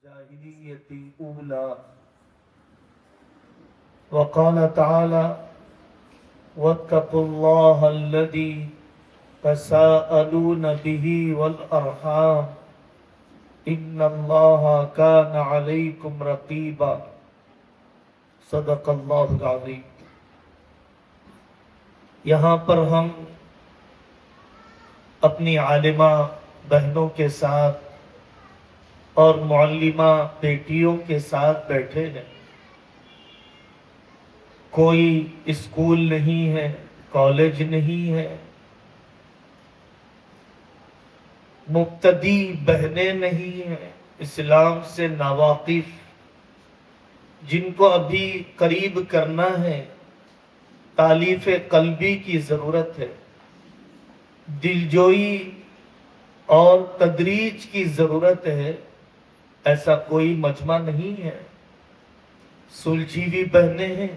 الجاهلية الأولى وقال تعالى واتقوا الله الذي تساءلون به والأرحام إن الله كان عليكم رقيبا صدق اللہ العظیم۔ یہاں پر ہم اپنی عالمہ بہنوں کے ساتھ اور معلمہ بیٹیوں کے ساتھ بیٹھے ہیں۔ کوئی اسکول نہیں ہے، کالج نہیں ہے، مبتدی بہنیں نہیں ہیں، اسلام سے ناواقف، جن کو ابھی قریب کرنا ہے، تالیف قلبی کی ضرورت ہے، دلجوئی اور تدریج کی ضرورت ہے۔ ایسا کوئی مجمع نہیں ہے، سلجھی ہوئی بہنیں ہیں۔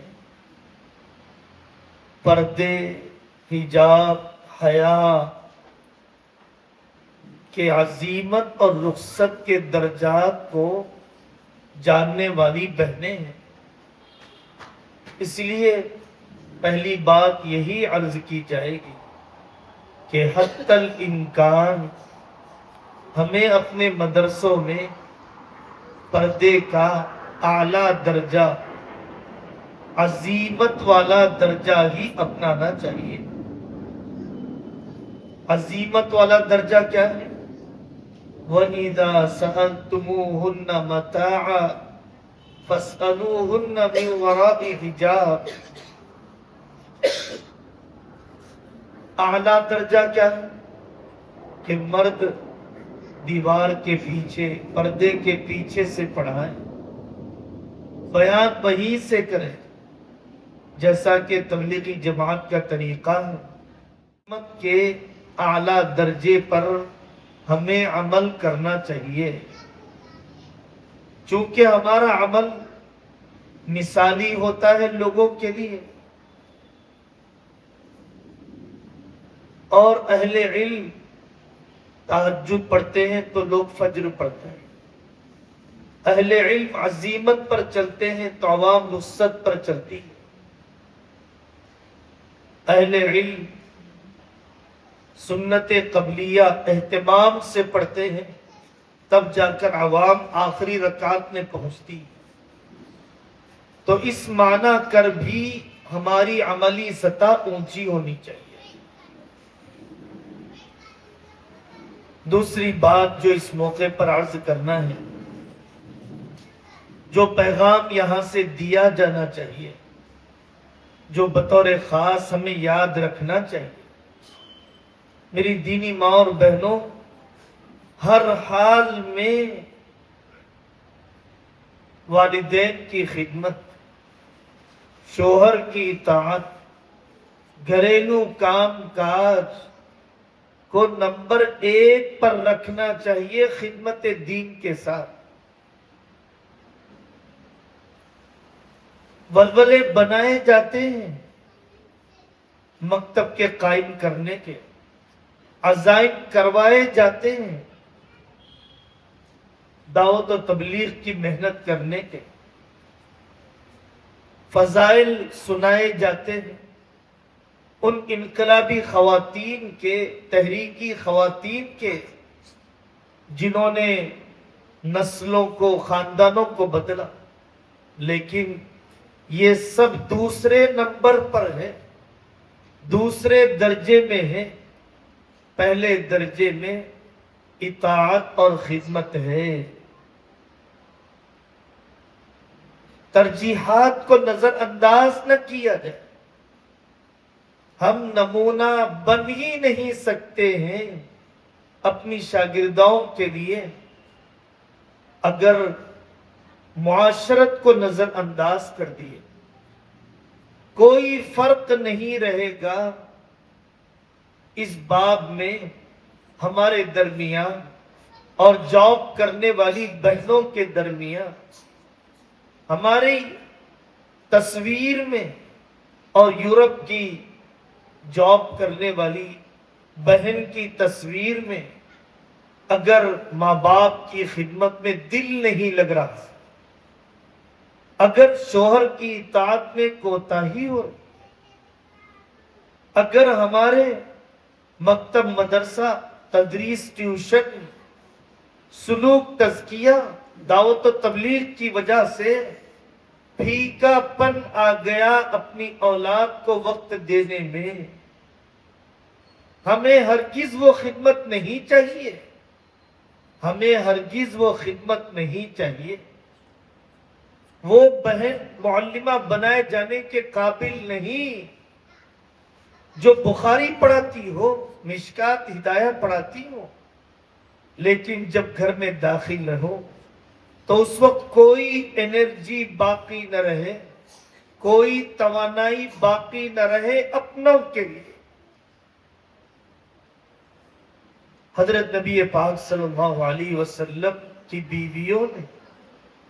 پردے، حجاب، حیا کے عظیمت اور رخصت کے درجات کو جاننے والی بہنیں ہیں۔ اس لیے پہلی بات یہی عرض کی جائے گی کہ حتی الامکان ہمیں اپنے مدرسوں میں پردے کا اعلیٰ درجہ، عظیمت والا درجہ ہی اپنانا چاہیے۔ عظیمت والا درجہ کیا ہے؟ وَإِذَا سَأَلْتُمُوهُنَّ مَتَاعًا فَاسْأَلُوهُنَّ مِنْ وَرَاءِ حِجَابٍ۔ اعلیٰ درجہ کیا ہے؟ کہ مرد دیوار کے پیچھے، پردے کے پیچھے سے پڑھائیں، بیان وحی سے کریں، جیسا کہ تبلیغی جماعت کا طریقہ ہے۔ حکمت کے اعلیٰ درجے پر ہمیں عمل کرنا چاہیے، چونکہ ہمارا عمل مثالی ہوتا ہے لوگوں کے لیے، اور اہل علم تہجد پڑھتے ہیں تو لوگ فجر پڑھتے ہیں، اہل علم عزیمت پر چلتے ہیں تو عوام نصرت پر چلتی ہے، اہل علم سنت قبلیہ اہتمام سے پڑھتے ہیں تب جا کر عوام آخری رکعت میں پہنچتی۔ تو اس معنی کر بھی ہماری عملی سطح اونچی ہونی چاہیے۔ دوسری بات جو اس موقع پر عرض کرنا ہے، جو پیغام یہاں سے دیا جانا چاہیے، جو بطور خاص ہمیں یاد رکھنا چاہیے، میری دینی ماں اور بہنوں، ہر حال میں والدین کی خدمت، شوہر کی اطاعت، گھریلو کام کاج کو نمبر 1 پر رکھنا چاہیے خدمت دین کے ساتھ۔ ولولے بنائے جاتے ہیں مکتب کے قائم کرنے کے، عزائم کروائے جاتے ہیں دعوت و تبلیغ کی محنت کرنے کے، فضائل سنائے جاتے ہیں ان انقلابی خواتین کے، تحریکی خواتین کے، جنہوں نے نسلوں کو، خاندانوں کو بدلا، لیکن یہ سب دوسرے نمبر پر ہے، دوسرے درجے میں ہے۔ پہلے درجے میں اطاعت اور خدمت ہے۔ ترجیحات کو نظر انداز نہ کیا جائے۔ ہم نمونہ بن ہی نہیں سکتے ہیں اپنی شاگرداؤں کے لیے اگر معاشرت کو نظر انداز کر دیے۔ کوئی فرق نہیں رہے گا اس باب میں ہمارے درمیان اور جاب کرنے والی بہنوں کے درمیان۔ ہماری تصویر میں اور یورپ کی جاب کرنے والی بہن کی تصویر میں اگر ماں باپ کی خدمت میں دل نہیں لگ رہا، اگر شوہر کی اطاعت میں کوتاہی ہو، اگر ہمارے مکتب مدرسہ تدریس ٹیوشن سلوک تزکیہ دعوت و تبلیغ کی وجہ سے پھیکا پن آ گیا اپنی اولاد کو وقت دینے میں، ہمیں ہرگز وہ خدمت نہیں چاہیے، ہمیں ہرگز وہ خدمت نہیں چاہیے۔ وہ بہن معلمہ بنائے جانے کے قابل نہیں جو بخاری پڑھاتی ہو، مشکات ہدایہ پڑھاتی ہو، لیکن جب گھر میں داخل رہو تو اس وقت کوئی انرجی باقی نہ رہے، کوئی توانائی باقی نہ رہے اپنوں کے لیے۔ حضرت نبی پاک صلی اللہ علیہ وسلم کی بیویوں نے،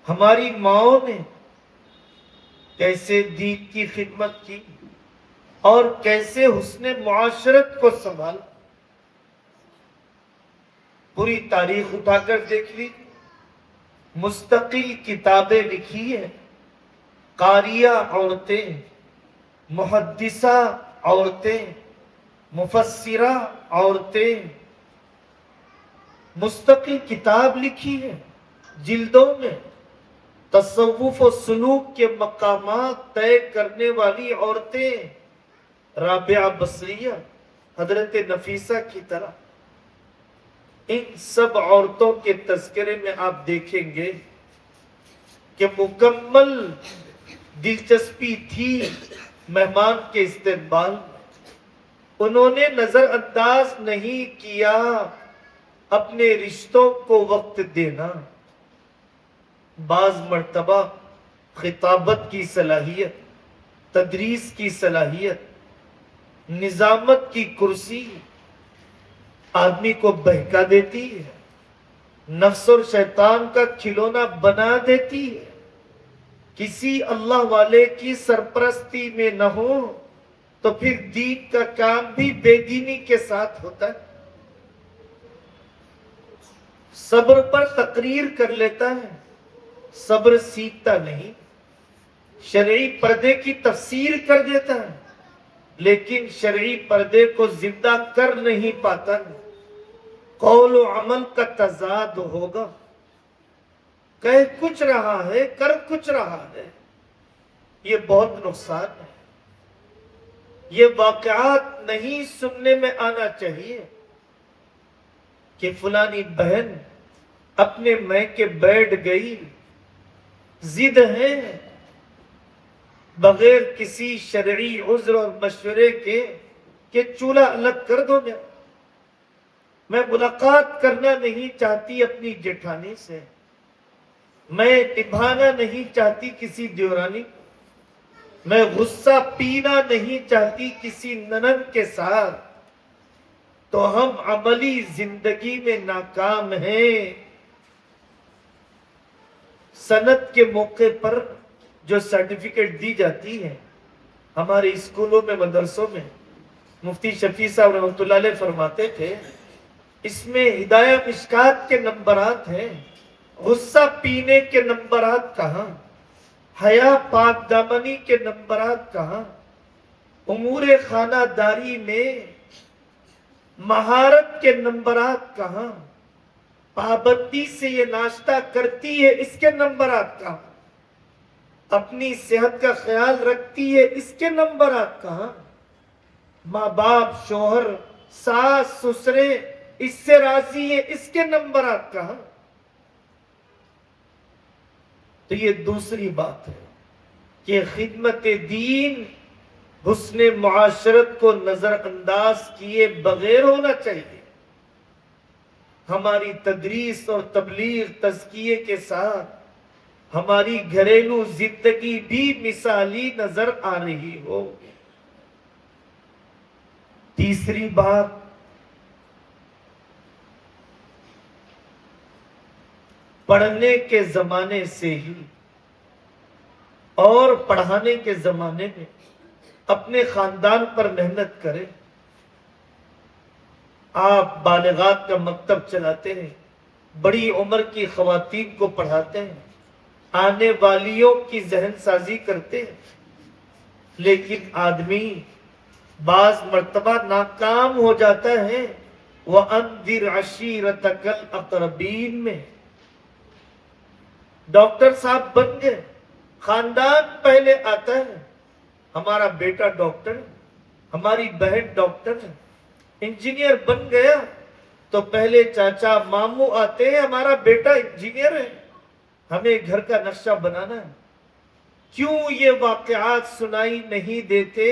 ہماری ماؤں نے کیسے دین کی خدمت کی اور کیسے حسن معاشرت کو سنبھالا، پوری تاریخ اٹھا کر دیکھ لی، مستقل کتابیں لکھی ہیں، قاریہ عورتیں، محدثہ عورتیں، مفسرہ عورتیں، مستقل کتاب لکھی ہے جلدوں میں، تصوف و سلوک کے مقامات طے کرنے والی عورتیں، رابعہ بصریہ، حضرت نفیسہ کی طرح۔ ان سب عورتوں کے تذکرے میں آپ دیکھیں گے کہ مکمل دلچسپی تھی مہمان کے استقبال میں، انہوں نے نظر انداز نہیں کیا اپنے رشتوں کو وقت دینا۔ بعض مرتبہ خطابت کی صلاحیت، تدریس کی صلاحیت، نظامت کی کرسی آدمی کو بہکا دیتی ہے، نفس اور شیطان کا کھلونا بنا دیتی ہے۔ کسی اللہ والے کی سرپرستی میں نہ ہو تو پھر دین کا کام بھی بے دینی کے ساتھ ہوتا ہے۔ صبر پر تقریر کر لیتا ہے، صبر سیکھتا نہیں، شرعی پردے کی تفسیر کر دیتا ہے لیکن شرعی پردے کو زندہ کر نہیں پاتا، قول و عمل کا تضاد ہوگا، کہہ کچھ رہا ہے کر کچھ رہا ہے، یہ بہت نقصان ہے۔ یہ واقعات نہیں سننے میں آنا چاہیے کہ فلانی بہن اپنے میکے بیٹھ گئی، ضد ہے، بغیر کسی شرعی عذر اور مشورے کے کہ چولہا الگ کر دو، میں ملاقات کرنا نہیں چاہتی اپنی جیٹھانی سے، میں نبھانا نہیں چاہتی کسی دیورانی کو، میں غصہ پینا نہیں چاہتی کسی ننند کے ساتھ، تو ہم عملی زندگی میں ناکام ہیں۔ سند کے موقع پر جو سرٹیفکیٹ دی جاتی ہے ہمارے اسکولوں میں مدرسوں میں، مفتی شفیع صاحب رحمۃ اللہ علیہ فرماتے تھے اس میں ہدایہ مشکات کے نمبرات ہیں، غصہ پینے کے نمبرات کہاں، حیا پاک دامنی کے نمبرات کہاں، امور خانہ داری میں مہارت کے نمبرات کہاں، پابندی سے یہ ناشتہ کرتی ہے اس کے نمبرات کہاں، اپنی صحت کا خیال رکھتی ہے اس کے نمبرات کہاں، ماں باپ شوہر ساس سسرے اس سے راضی ہے اس کے نمبرات کہاں۔ تو یہ دوسری بات ہے کہ خدمت دین حسن معاشرت کو نظر انداز کیے بغیر ہونا چاہیے۔ ہماری تدریس اور تبلیغ تزکیے کے ساتھ ہماری گھریلو زندگی بھی مثالی نظر آ رہی ہو۔ تیسری بات، پڑھنے کے زمانے سے ہی اور پڑھانے کے زمانے میں اپنے خاندان پر محنت کرے۔ آپ بالغات کا مکتب چلاتے ہیں، بڑی عمر کی خواتین کو پڑھاتے ہیں، آنے والیوں کی ذہن سازی کرتے ہیں، لیکن آدمی بعض مرتبہ ناکام ہو جاتا ہے وَأَنذِرْ عَشِيرَتَكَ الْأَقْرَبِينَ میں۔ ڈاکٹر صاحب بن گئے، خاندان پہلے آتا ہے، ہمارا بیٹا ڈاکٹر ہے، ہماری بہن ڈاکٹر ہے، انجینئر بن گیا تو پہلے چاچا ماموں آتے ہیں، ہمارا بیٹا انجینئر ہے، ہمیں گھر کا نقشہ بنانا ہے۔ کیوں یہ واقعات سنائی نہیں دیتے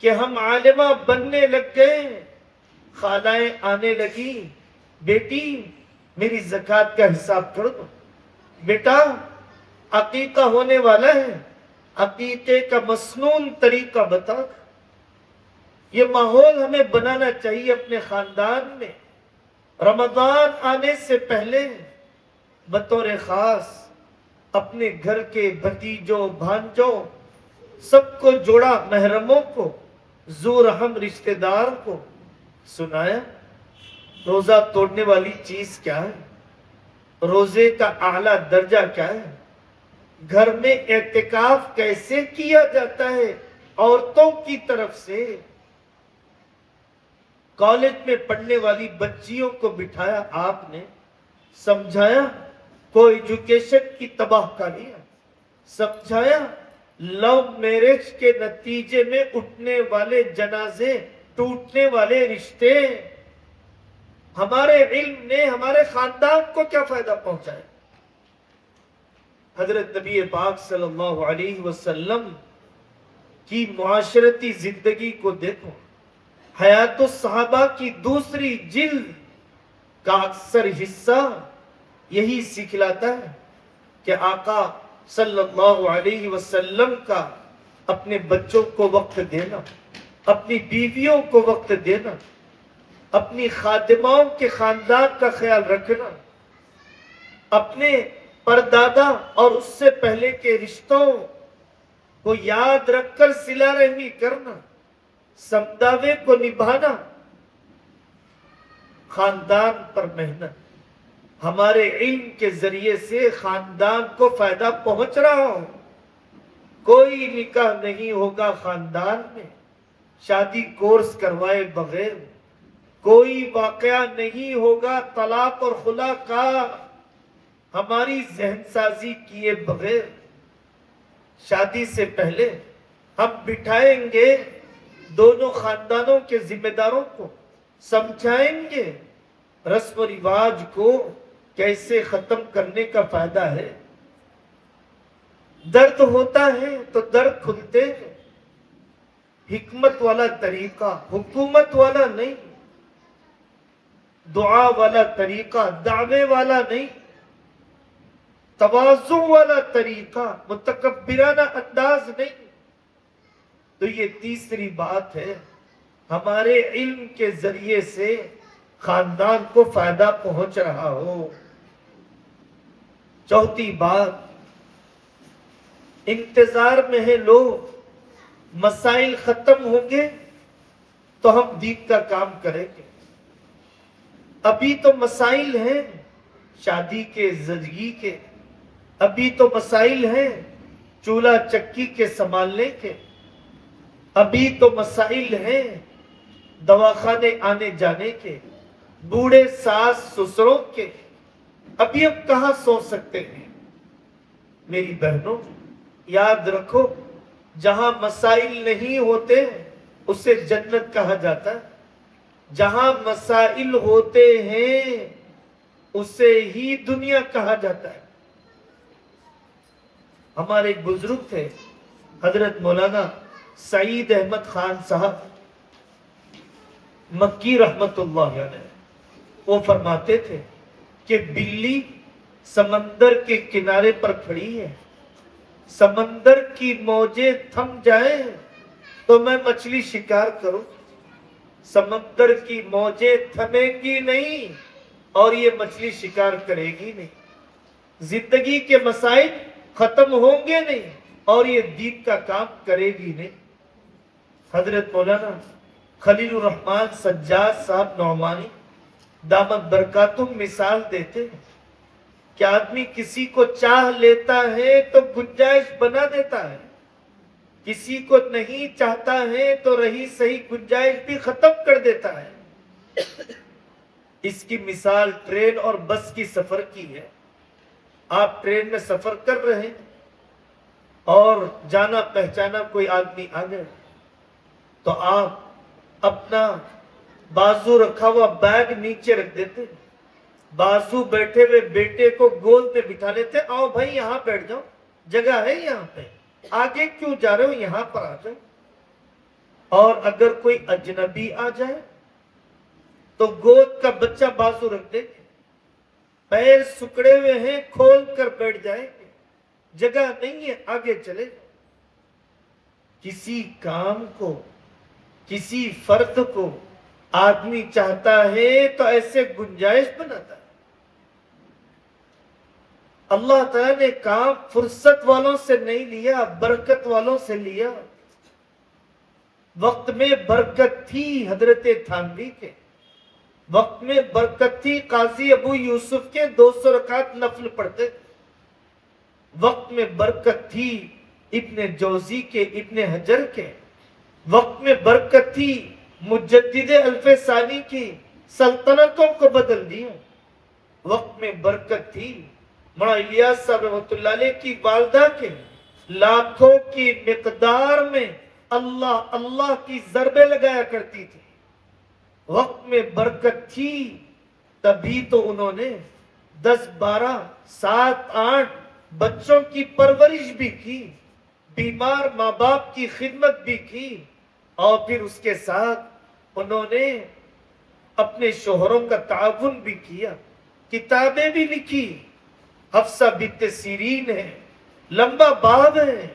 کہ ہم عالمہ بننے لگ گئے، خالائیں آنے لگی، بیٹی میری زکوٰۃ کا حساب کر دو، بیٹا عقیقہ ہونے والا ہے، عقیقے کا مسنون طریقہ بتا۔ یہ ماحول ہمیں بنانا چاہیے اپنے خاندان میں۔ رمضان آنے سے پہلے بطور خاص اپنے گھر کے بھتیجوں بھانجوں سب کو جوڑا، محرموں کو، ذو رحم رشتہ دار کو سنایا روزہ توڑنے والی چیز کیا ہے، روزے کا اعلیٰ درجہ کیا ہے، گھر میں اعتکاف کیسے کیا جاتا ہے عورتوں کی طرف سے۔ کالج میں پڑھنے والی بچیوں کو بٹھایا آپ نے، سمجھایا کو ایجوکیشن کی تباہ کاری ہے، سمجھایا لو میرج کے نتیجے میں اٹھنے والے جنازے، ٹوٹنے والے رشتے، ہمارے علم نے ہمارے خاندان کو کیا فائدہ پہنچایا۔ حضرت نبی پاک صلی اللہ علیہ وسلم کی معاشرتی زندگی کو دیکھو، حیات الصحابہ کی دوسری جلد کا اکثر حصہ یہی سکھلاتا ہے کہ آقا صلی اللہ علیہ وسلم کا اپنے بچوں کو وقت دینا، اپنی بیویوں کو وقت دینا، اپنی خادماؤں کے خاندان کا خیال رکھنا، اپنے پردادا اور اس سے پہلے کے رشتوں کو یاد رکھ کر صلہ رحمی کرنا، سمداوے کو نبھانا، خاندان پر محنت۔ ہمارے علم کے ذریعے سے خاندان کو فائدہ پہنچ رہا ہو، کوئی نکاح نہیں ہوگا خاندان میں شادی کورس کروائے بغیر، کوئی واقعہ نہیں ہوگا طلاق اور خلا کا ہماری ذہن سازی کیے بغیر۔ شادی سے پہلے ہم بٹھائیں گے دونوں خاندانوں کے ذمہ داروں کو، سمجھائیں گے رسم و رواج کو کیسے ختم کرنے کا فائدہ ہے۔ درد ہوتا ہے تو درد کھلتے ہیں، حکمت والا طریقہ، حکومت والا نہیں، دعا والا طریقہ، دعوے والا نہیں، تواضع والا طریقہ، متکبرانہ انداز نہیں۔ تو یہ تیسری بات ہے، ہمارے علم کے ذریعے سے خاندان کو فائدہ پہنچ رہا ہو۔ چوتھی بات، انتظار میں ہے لوگ، مسائل ختم ہوں گے تو ہم دین کا کام کریں گے۔ ابھی تو مسائل ہیں شادی کے، زندگی کے، ابھی تو مسائل ہیں چولہا چکی کے سنبھالنے کے، ابھی تو مسائل ہیں دواخانے آنے جانے کے، بوڑھے ساس سسروں کے، ابھی ہم کہاں سو سکتے ہیں۔ میری بہنوں یاد رکھو، جہاں مسائل نہیں ہوتے اسے جنت کہا جاتا ہے، جہاں مسائل ہوتے ہیں اسے ہی دنیا کہا جاتا ہے۔ ہمارے ایک بزرگ تھے حضرت مولانا سعید احمد خان صاحب مکی رحمت اللہ علیہ، وہ فرماتے تھے کہ بلی سمندر کے کنارے پر کھڑی ہے، سمندر کی موجیں تھم جائیں تو میں مچھلی شکار کروں، سمندر کی موجیں تھمیں گی نہیں اور یہ مچھلی شکار کرے گی نہیں، زندگی کے مسائل ختم ہوں گے نہیں اور یہ دین کا کام کرے گی نہیں۔ حضرت مولانا خلیل الرحمان سجاد صاحب نعمانی دامت برکاتم مثال دیتے ہیں کہ آدمی کسی کو چاہ لیتا ہے تو گنجائش بنا دیتا ہے، کسی کو نہیں چاہتا ہے تو رہی صحیح گنجائش بھی ختم کر دیتا ہے۔ اس کی مثال ٹرین اور بس کی سفر کی ہے۔ آپ ٹرین میں سفر کر رہے ہیں اور جانا پہچانا کوئی آدمی آ گئے تو آپ اپنا بازو رکھا ہوا بیگ نیچے رکھ دیتے، بازو بیٹھے ہوئے بیٹے کو گود میں بٹھا لیتے، آؤ بھائی یہاں بیٹھ جاؤ، جگہ ہے یہاں پہ، آگے کیوں جا رہے ہو، یہاں پر آ جاؤ۔ اور اگر کوئی اجنبی آ جائے تو گود کا بچہ بازو رکھ دے، پیر سکڑے ہوئے ہیں کھول کر بیٹھ جائے، جگہ نہیں ہے آگے چلے۔ کسی کام کو، کسی فرد کو آدمی چاہتا ہے تو ایسے گنجائش بناتا ہے۔ اللہ تعالیٰ نے کام فرصت والوں سے نہیں لیا، برکت والوں سے لیا۔ وقت میں برکت تھی حضرت تھانوی کے، وقت میں برکت تھی قاضی ابو یوسف کے، 200 رکعت نفل پڑھتے تھے۔ وقت میں برکت تھی ابن جوزی کے، ابن حجر کے، وقت میں برکت تھی مجدد الف ثانی کی، سلطنتوں کو بدل دیا۔ وقت میں برکت تھی مولانا الیاس صاحب رحمۃ اللہ علیہ کی والدہ کے، لاکھوں کی مقدار میں اللہ اللہ کی ضربیں لگایا کرتی تھی۔ وقت میں برکت تھی تبھی تو انہوں نے 10 12 7 8 بچوں کی پرورش بھی کی، بیمار ماں باپ کی خدمت بھی کی، اور پھر اس کے ساتھ انہوں نے اپنے شوہروں کا تعاون بھی کیا، کتابیں بھی لکھی۔ حفصہ بنت سیرین ہے، لمبا باب ہے،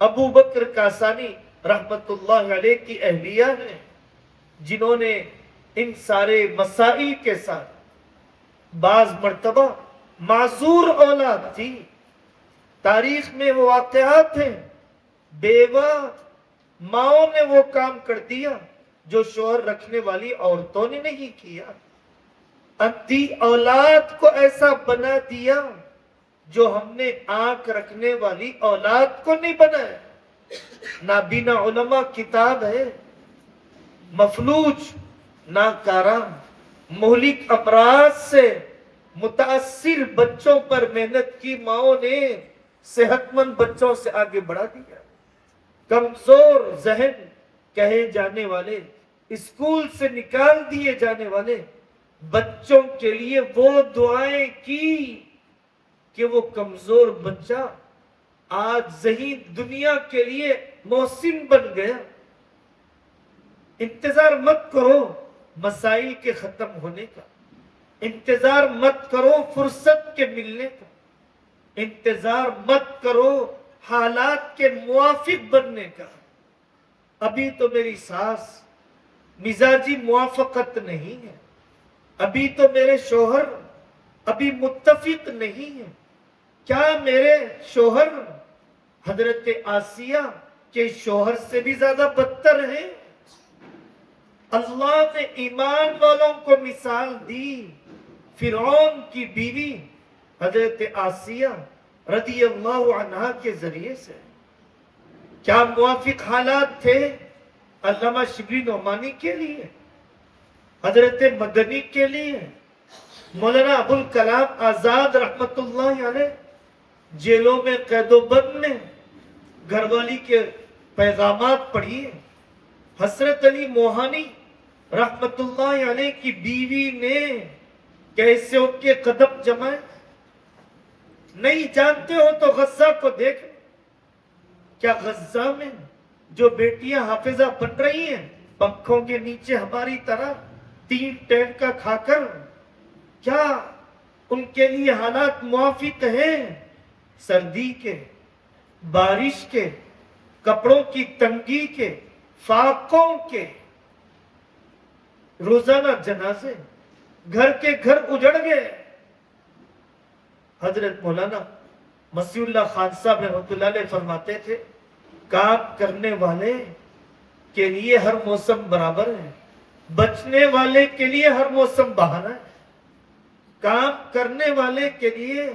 ابو بکر کاسانی رحمت اللہ علیہ کی اہلیہ ہے، جنہوں نے ان سارے مسائل کے ساتھ بعض مرتبہ معذور اولاد تھی، تاریخ میں وہ واقعات ہیں، بیوہ ماؤں نے وہ کام کر دیا جو شوہر رکھنے والی عورتوں نے نہیں کیا، اندھی اولاد کو ایسا بنا دیا جو ہم نے آنکھ رکھنے والی اولاد کو نہیں بنایا۔ نابینا علماء کتاب ہے، مفلوج ناکارہ مہلک امراض سے متاثر بچوں پر محنت کی ماؤں نے صحت مند بچوں سے آگے بڑھا دیا۔ کمزور ذہن کہے جانے والے، اسکول سے نکال دیے جانے والے بچوں کے لیے وہ دعائیں کی کہ وہ کمزور بچہ آج ذہین دنیا کے لیے محسن بن گیا۔ انتظار مت کرو مسائل کے ختم ہونے کا، انتظار مت کرو فرصت کے ملنے کا، انتظار مت کرو حالات کے موافق بننے کا۔ ابھی تو میری ساس مزاجی موافقت نہیں ہے، ابھی تو میرے شوہر ابھی متفق نہیں ہے، کیا میرے شوہر حضرت آسیہ کے شوہر سے بھی زیادہ بدتر ہیں؟ اللہ نے ایمان والوں کو مثال دی، فرعون کی بیوی حضرت آسیہ رضی اللہ عنہا کے ذریعے سے۔ کیا موافق حالات تھے علامہ شبلی نعمانی کے لیے، حضرت مدنی کے لیے، مولانا ابوالکلام آزاد رحمت اللہ علیہ جیلوں میں قید و بند میں گھر والی کے پیغامات پڑھیے، حسرت علی موہانی رحمت اللہ علیہ کی بیوی نے کیسے ان کے قدم جمائے۔ نہیں جانتے ہو تو غزہ کو دیکھ، کیا غزہ میں جو بیٹیاں حافظہ بن رہی ہیں پنکھوں کے نیچے ہماری طرح 3 ٹائم کا کھا کر، کیا ان کے لیے حالات موافق ہیں؟ سردی کے، بارش کے، کپڑوں کی تنگی کے، فاقوں کے، روزانہ جنازے، گھر کے گھر اجڑ گئے۔ حضرت مولانا مسیح اللہ خان صاحب رحمۃ اللہ علیہ فرماتے تھے، کام کرنے والے کے لیے ہر موسم برابر ہے، بچنے والے کے لیے ہر موسم بہانہ ہے، کام کرنے والے کے لیے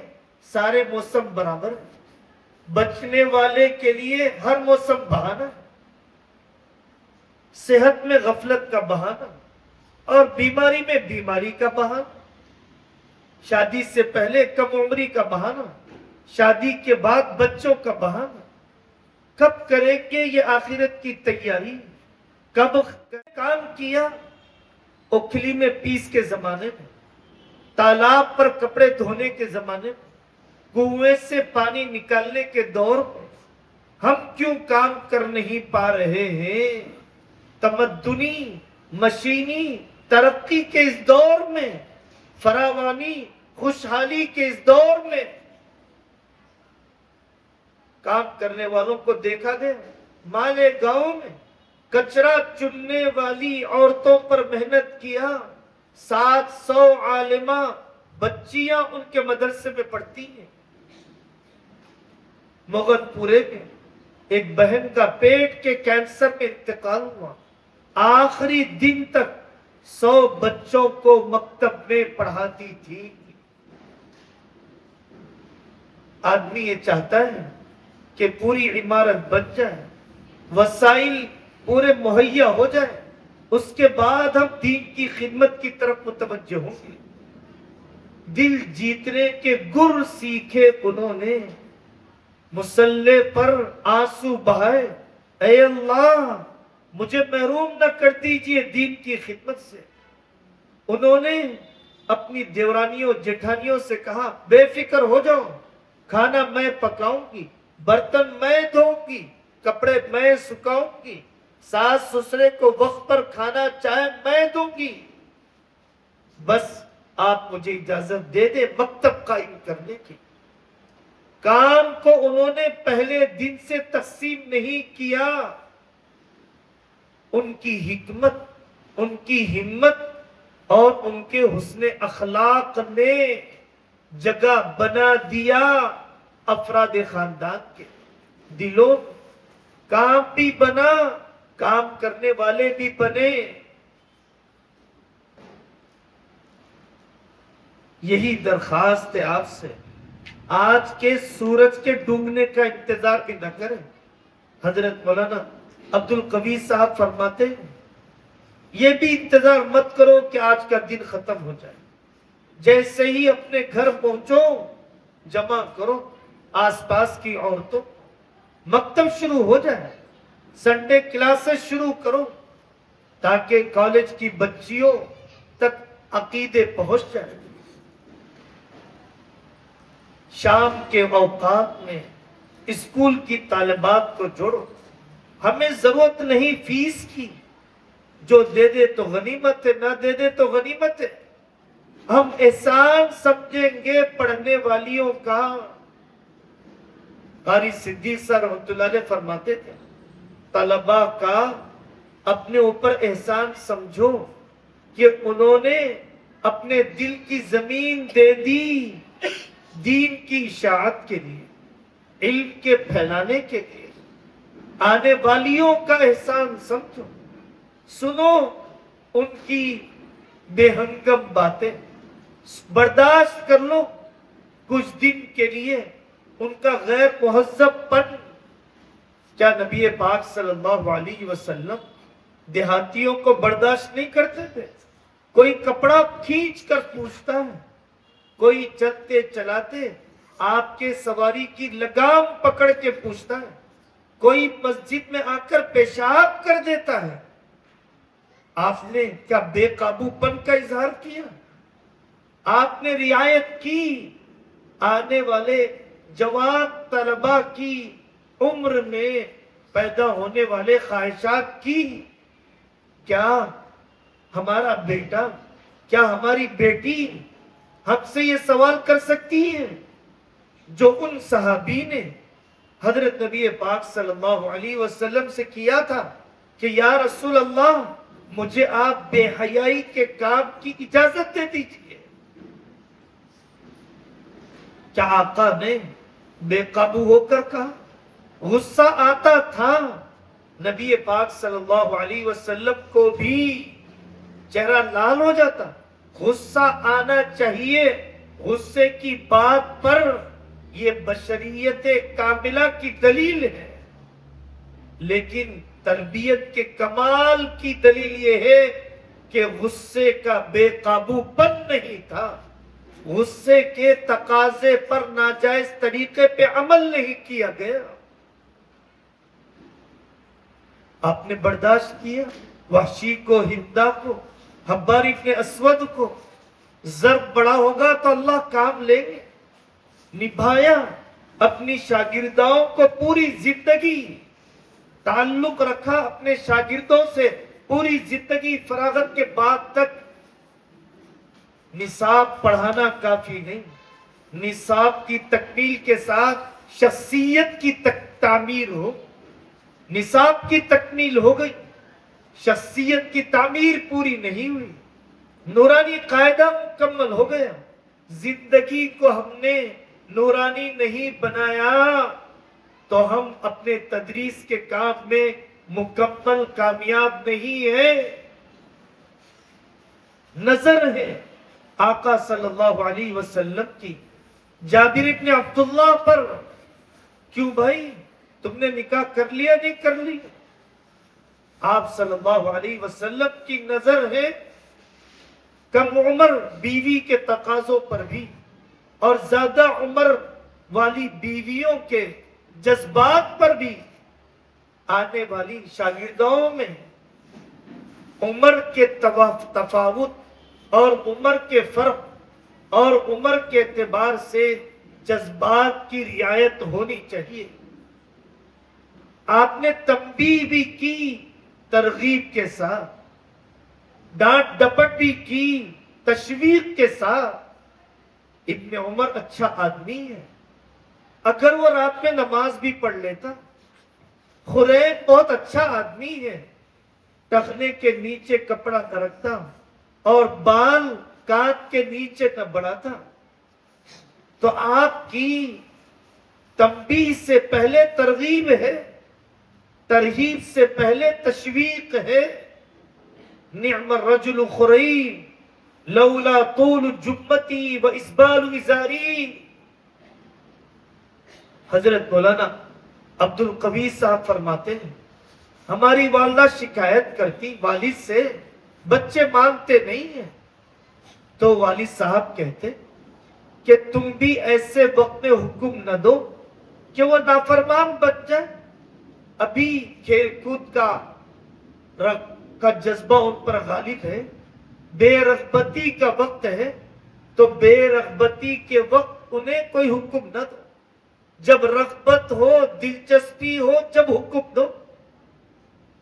سارے موسم برابر ہے، بچنے والے کے لیے ہر موسم بہانہ ہے، صحت میں غفلت کا بہانہ اور بیماری میں بیماری کا بہانہ، شادی سے پہلے کم عمری کا بہانہ، شادی کے بعد بچوں کا بہانہ، کب کریں گے یہ آخرت کی تیاری، کب کام کیا اوکھلی میں پیس کے زمانے میں، تالاب پر کپڑے دھونے کے زمانے میں، کنویں سے پانی نکالنے کے دور میں ہم کیوں کام کر نہیں پا رہے ہیں؟ تمدنی مشینی ترقی کے اس دور میں، فراوانی خوشحالی کے اس دور میں کام کرنے والوں کو دیکھا گیا مالے گاؤں میں کچرا چننے والی عورتوں پر محنت کیا، 700 عالمہ بچیاں ان کے مدرسے میں پڑھتی ہیں۔ مغل پورے میں ایک بہن کا پیٹ کے کینسر میں انتقال ہوا، آخری دن تک 100 بچوں کو مکتب میں پڑھاتی تھی۔ آدمی یہ چاہتا ہے کہ پوری عمارت بن جائے، وسائل پورے مہیا ہو جائے، اس کے بعد ہم دین کی خدمت کی طرف متوجہ ہوں گے۔ دل جیتنے کے گر سیکھے انہوں نے، مصلے پر آنسو بہائے، اے اللہ مجھے محروم نہ کر دیجئے دین کی خدمت سے۔ انہوں نے اپنی دیورانیوں جٹھانیوں سے کہا بے فکر ہو جاؤ، کھانا میں پکاؤں گی، برتن میں دھوؤں گی، کپڑے میں سکھاؤں گی، ساس سسرے کو وقت پر کھانا چائے میں دوں گی، بس آپ مجھے اجازت دے دیں مکتب قائم کرنے کی۔ کام کو انہوں نے پہلے دن سے تقسیم نہیں کیا، ان کی حکمت، ان کی ہمت اور ان کے حسن اخلاق نے جگہ بنا دیا افراد خاندان کے دلوں میں، کام بھی بنا، کام کرنے والے بھی بنے۔ یہی درخواست ہے آپ سے، آج کے سورج کے ڈوبنے کا انتظار بھی نہ کریں۔ حضرت مولانا عبد القوی صاحب فرماتے ہیں یہ بھی انتظار مت کرو کہ آج کا دن ختم ہو جائے، جیسے ہی اپنے گھر پہنچو جمع کرو آس پاس کی عورتوں، مکتب شروع ہو جائے، سنڈے کلاسز شروع کرو تاکہ کالج کی بچیوں تک عقیدے پہنچ جائے۔ شام کے اوقات میں اسکول کی طالبات کو جوڑو، ہمیں ضرورت نہیں فیس کی، جو دے دے تو غنیمت ہے، نہ دے دے تو غنیمت ہے، ہم احسان سمجھیں گے پڑھنے والیوں کا۔ قاری صدیق صاحب رحمۃ اللہ علیہ فرماتے تھے طلباء کا اپنے اوپر احسان سمجھو کہ انہوں نے اپنے دل کی زمین دے دی دین کی اشاعت کے لیے، علم کے پھیلانے کے لیے۔ آنے والیوں کا احسان سمجھو، سنو ان کی بے ہنگم باتیں، برداشت کر لو کچھ دن کے لیے ان کا غیر مہذب پن۔ کیا نبی پاک صلی اللہ علیہ وسلم دیہاتیوں کو برداشت نہیں کرتے تھے؟ کوئی کپڑا کھینچ کر پوچھتا ہے، کوئی چلتے چلاتے آپ کے سواری کی لگام پکڑ کے پوچھتا ہے، کوئی مسجد میں آ کر پیشاب کر دیتا ہے۔ آپ نے کیا بے قابو پن کا اظہار کیا؟ آپ نے رعایت کی آنے والے جوان طلباء کی عمر میں پیدا ہونے والے خواہشات کی؟ کیا ہمارا بیٹا، کیا ہماری بیٹی ہم سے یہ سوال کر سکتی ہے جو ان صحابی نے حضرت نبی پاک صلی اللہ علیہ وسلم سے کیا تھا کہ یا رسول اللہ مجھے آپ بے حیائی کے کام کی اجازت دے دیجیے؟ کیا آقا نے بے قابو ہو کر کہا؟ غصہ آتا تھا نبی پاک صلی اللہ علیہ وسلم کو بھی چہرہ لال ہو جاتا. غصہ آنا چاہیے، غصے کی بات پر یہ بشریت کاملہ کی دلیل ہے، لیکن تربیت کے کمال کی دلیل یہ ہے کہ غصے کا بے قابو پن نہیں تھا، غصے کے تقاضے پر ناجائز طریقے پہ عمل نہیں کیا گیا. آپ نے برداشت کیا وحشی کو، ہندا کو، حبار ابن اسود کو. ضرب بڑا ہوگا تو اللہ کام لیں گے. نبھایا اپنی شاگردوں کو، پوری زندگی تعلق رکھا اپنے شاگردوں سے، پوری زندگی فراغت کے بعد تک. نصاب پڑھانا کافی نہیں، نصاب کی تکمیل کے ساتھ شخصیت کی تعمیر ہو. نصاب کی تکمیل ہو گئی، شخصیت کی تعمیر پوری نہیں ہوئی. نورانی قاعدہ مکمل ہو گیا، زندگی کو ہم نے نورانی نہیں بنایا تو ہم اپنے تدریس کے کام میں مکمل کامیاب نہیں ہیں. نظر ہے آقا صلی اللہ علیہ وسلم کی جابر ابن عبداللہ پر. کیوں بھائی تم نے نکاح کر لیا نہیں کر لی؟ آپ صلی اللہ علیہ وسلم کی نظر ہے کم عمر بیوی کے تقاضوں پر بھی، اور زیادہ عمر والی بیویوں کے جذبات پر بھی. آنے والی شاگردوں میں عمر کے تفاوت اور عمر کے فرق اور عمر کے اعتبار سے جذبات کی رعایت ہونی چاہیے. آپ نے تنبیہ بھی کی ترغیب کے ساتھ، ڈانٹ ڈپٹ بھی کی تشویق کے ساتھ. ابن عمر اچھا آدمی ہے، اگر وہ رات میں نماز بھی پڑھ لیتا. خریب بہت اچھا آدمی ہے، ٹخنے کے نیچے کپڑا نہ رکھتا اور بال کان کے نیچے نہ بڑھاتا. تو آپ کی تنبیہ سے پہلے ترغیب ہے، ترہیب سے پہلے تشویق ہے. نعم الرجل خریب لولا طول جبتی و اسبال ازاری. حضرت مولانا عبد القوی صاحب فرماتے ہیں ہماری والدہ شکایت کرتی والد سے، بچے مانتے نہیں ہیں. تو والد صاحب کہتے کہ تم بھی ایسے وقت میں حکم نہ دو کہ وہ نافرمان بن جائے. ابھی کھیل کود کا جذبہ ان پر غالب ہے، بے رغبتی کا وقت ہے، تو بے رغبتی کے وقت انہیں کوئی حکم نہ دو. جب رغبت ہو، دلچسپی ہو، جب حکم دو.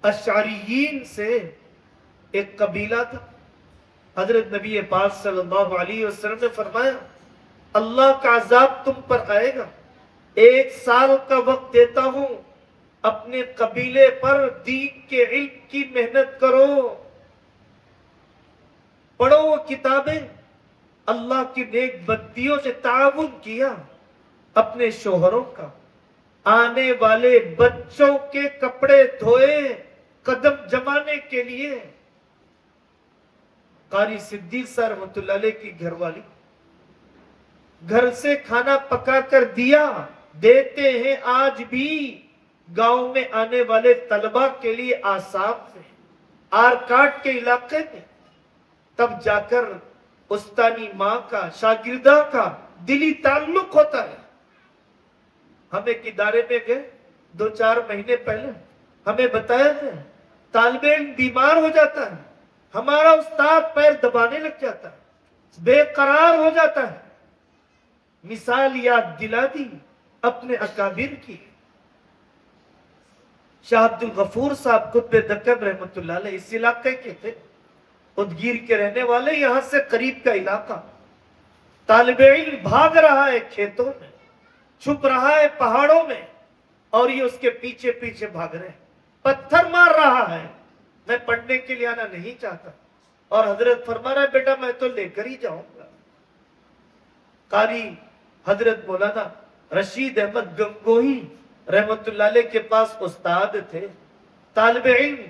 اشعریین سے ایک قبیلہ تھا. حضرت نبی پاک صلی اللہ علیہ وسلم نے فرمایا اللہ کا عذاب تم پر آئے گا، 1 سال کا وقت دیتا ہوں، اپنے قبیلے پر دین کے علم کی محنت کرو، پڑھو وہ کتابیں. اللہ کی نیک بندیوں سے تعاون کیا، اپنے شوہروں کا، آنے والے بچوں کے کپڑے دھوئے قدم جمانے کے لیے. قاری صدیق صاحب رحمۃ اللہ علیہ کی گھر والی گھر سے کھانا پکا کر دیا، دیتے ہیں آج بھی گاؤں میں آنے والے طلبہ کے لیے. آسام میں آرکاٹ کے علاقے میں تب جا کر استانی ماں کا، شاگردہ کا دلی تعلق ہوتا ہے. ہم ایک ادارے میں گئے 2-4 مہینے پہلے، ہمیں بتایا ہے طالب علم بیمار ہو جاتا ہے، ہمارا استاد پیر دبانے لگ جاتا ہے، بے قرار ہو جاتا ہے. مثال یاد دلا دی اپنے اکابر کی. شاہ عبد الغفور صاحب قطب دکن رحمت اللہ علیہ اس علاقے کے تھے، ادگیر کے رہنے والے، یہاں سے قریب کا علاقہ. طالب علم بھاگ رہا ہے کھیتوں میں، چھپ رہا ہے پہاڑوں میں، اور یہ اس کے پیچھے پیچھے بھاگ رہے ہیں. پتھر مار رہا ہے، میں پڑھنے کے لیے آنا نہیں چاہتا، اور حضرت فرما رہا ہے بیٹا میں تو لے کر ہی جاؤں گا. قاری حضرت مولانا رشید احمد گنگوہی رحمت اللہ علیہ کے پاس استاد تھے. طالب علم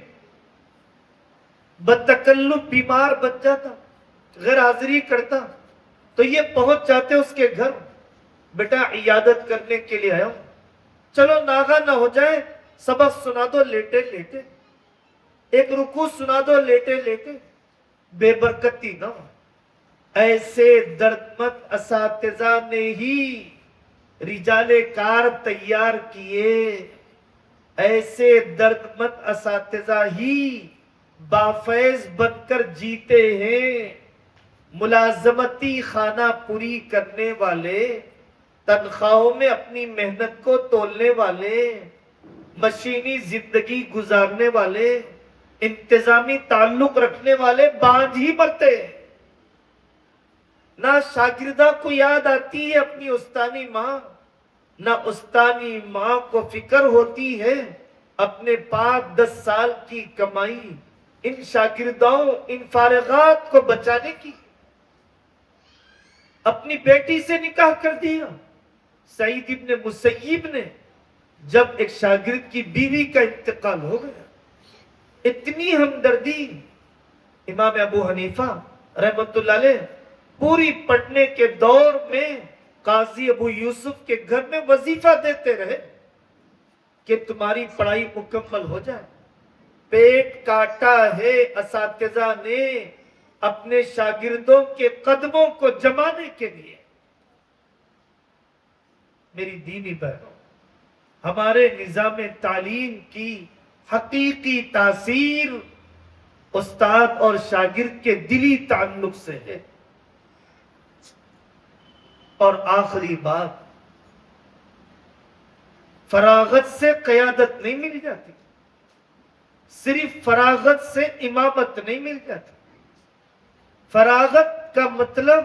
بدتکلف بیمار بن جاتا، غیر حاضری کرتا، تو یہ پہنچ جاتے اس کے گھر، بیٹا عیادت کرنے کے لیے آیا ہوں، چلو ناغہ نہ ہو جائے، سبق سنا دو لیٹے لیٹے، ایک رکوع سنا دو لیٹے لیٹے، بے برکتی نہ ہو۔ ایسے دردمند اساتذہ نے ہی رجال کار تیار کیے، ایسے دردمند اساتذہ ہی بافیض بن کر جیتے ہیں۔ ملازمتی خانہ پوری کرنے والے، تنخواہوں میں اپنی محنت کو تولنے والے، مشینی زندگی گزارنے والے، انتظامی تعلق رکھنے والے بانجھ ہی مرتے ہیں۔ نہ شاگردہ کو یاد آتی ہے اپنی استانی ماں، نہ استانی ماں کو فکر ہوتی ہے اپنے 5-10 سال کی کمائی ان شاگردوں، ان فارغات کو بچانے کی۔ اپنی بیٹی سے نکاح کر دیا۔ سعید ابن مسیب نے جب ایک شاگرد کی بیوی کا انتقال ہو گیا، اتنی ہمدردی، امام ابو حنیفہ رحمت اللہ علیہ پوری پڑھنے کے دور میں قاضی ابو یوسف کے گھر میں وظیفہ دیتے رہے کہ تمہاری پڑھائی مکمل ہو جائے۔ پیٹ کاٹا ہے اساتذہ نے اپنے شاگردوں کے قدموں کو جمانے کے لیے۔ میری دینی بہنوں، ہمارے نظام تعلیم کی حقیقی تاثیر استاد اور شاگرد کے دلی تعلق سے ہے۔ اور آخری بات، فراغت سے قیادت نہیں مل جاتی، صرف فراغت سے امامت نہیں مل جاتی۔ فراغت کا مطلب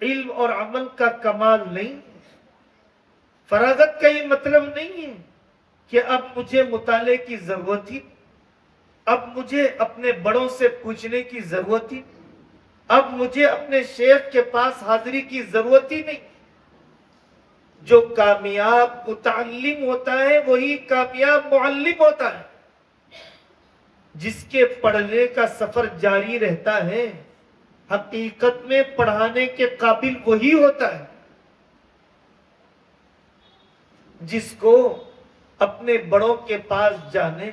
علم اور عمل کا کمال نہیں ہے۔ فراغت کا یہ مطلب نہیں ہے کہ اب مجھے مطالعے کی ضرورت ہی، اب مجھے اپنے بڑوں سے پوچھنے کی ضرورت ہی، اب مجھے اپنے شیخ کے پاس حاضری کی ضرورت ہی نہیں۔ جو کامیاب متعلم ہوتا ہے وہی کامیاب معلم ہوتا ہے۔ جس کے پڑھنے کا سفر جاری رہتا ہے، حقیقت میں پڑھانے کے قابل وہی ہوتا ہے۔ جس کو اپنے بڑوں کے پاس جانے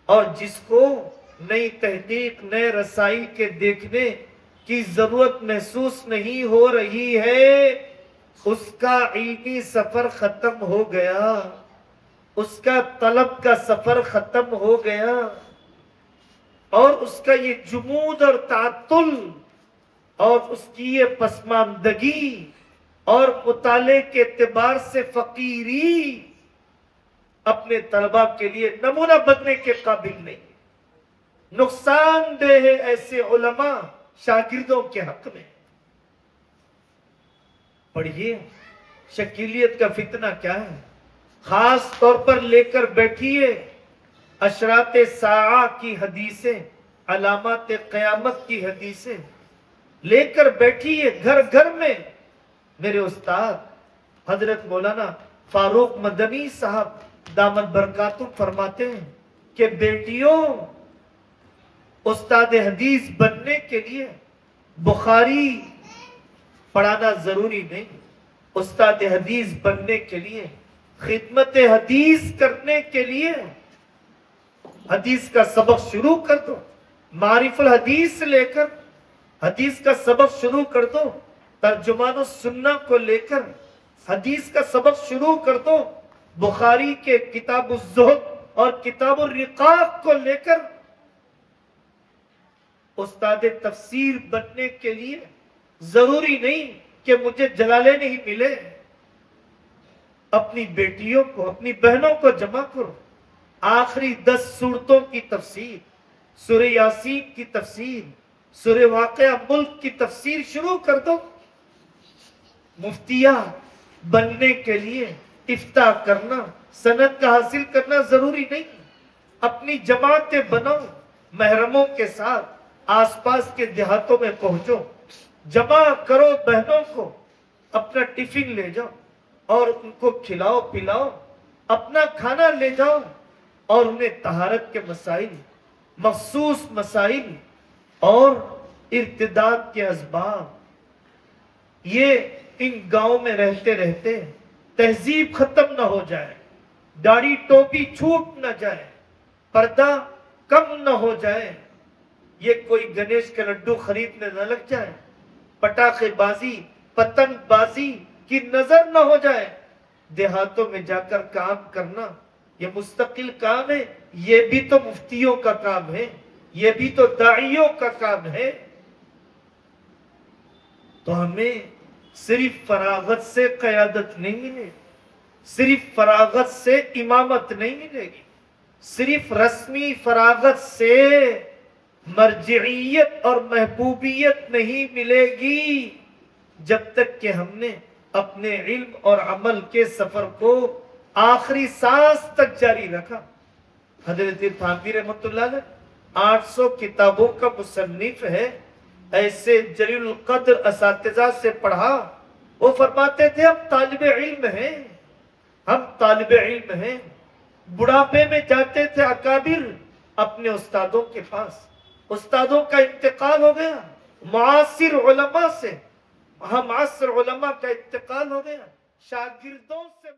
اور جس کو نئی تحقیق، نئے رسائل کے دیکھنے کی ضرورت محسوس نہیں ہو رہی ہے، اس کا علمی سفر ختم ہو گیا، اس کا طلب کا سفر ختم ہو گیا، اور اس کا یہ جمود اور تعطل اور اس کی یہ پسماندگی اور مطالعے کے اعتبار سے فقیری اپنے طلباء کے لیے نمونہ بننے کے قابل نہیں۔ نقصان دہ ہے ایسے علماء شاگردوں کے حق میں۔ پڑھیے شکیلیت کا فتنہ کیا ہے، خاص طور پر لے کر بیٹھیے اشراط ساعہ کی حدیثیں، علامات قیامت کی حدیثیں لے کر بیٹھیے گھر گھر میں۔ میرے استاد حضرت مولانا فاروق مدنی صاحب دامت برکاتہ فرماتے ہیں کہ بیٹیوں، استاد حدیث بننے کے لیے بخاری پڑھانا ضروری نہیں، استاد حدیث بننے کے لیے، خدمت حدیث کرنے کے لیے حدیث کا سبق شروع کر دو، معرف الحدیث لے کر حدیث کا سبق شروع کر دو، ترجمان السنہ کو لے کر حدیث کا سبق شروع کر دو، بخاری کے کتاب الزہد اور کتاب الرقاق کو لے کر استاد تفسیر بننے کے لیے ضروری نہیں کہ مجھے جلالین ہی ملے۔ اپنی بیٹیوں کو، اپنی بہنوں کو جمع کرو، آخری 10 سورتوں کی تفسیر، سورہ یاسین کی تفسیر، سورہ واقعہ ملک کی تفسیر شروع کر دو۔ مفتیہ بننے کے لیے افتاء کرنا، سند کا حاصل کرنا ضروری نہیں، اپنی جماعتیں بناؤ، محرموں کے ساتھ آس پاس کے دیہاتوں میں پہنچو، جمع کرو بہنوں کو، اپنا ٹفن لے جاؤ اور ان کو کھلاؤ پلاؤ، اپنا کھانا لے جاؤ، اور انہیں طہارت کے مسائل، مخصوص مسائل اور ارتداد کے اسباب، یہ ان گاؤں میں رہتے رہتے تہذیب ختم نہ ہو جائے، داڑھی ٹوپی چھوٹ نہ جائے، پردہ کم نہ ہو جائے، یہ کوئی گنیش کا لڈو خریدنے نہ لگ جائے، پٹاخے بازی پتنگ بازی کی نظر نہ ہو جائے، دیہاتوں میں جا کر کام کرنا یہ مستقل کام ہے، یہ بھی تو مفتیوں کا کام ہے، یہ بھی تو داعیوں کا کام ہے۔ تو ہمیں صرف فراغت سے قیادت نہیں ملے، صرف فراغت سے امامت نہیں ملے گی، صرف رسمی فراغت سے مرجعیت اور محبوبیت نہیں ملے گی، جب تک کہ ہم نے اپنے علم اور عمل کے سفر کو آخری سانس تک جاری رکھا۔ حضرت تھانوی رحمۃ اللہ علیہ 800 کتابوں کا مصنف ہے، ایسے جلیل القدر اساتذہ سے پڑھا، وہ فرماتے تھے ہم طالب علم ہیں، ہم طالب علم ہیں۔ بڑھاپے میں جاتے تھے اکابر اپنے استادوں کے پاس، استادوں کا انتقال ہو گیا، معاصر علماء سے، ہم عصر علماء کا انتقال ہو گیا، شاگردوں سے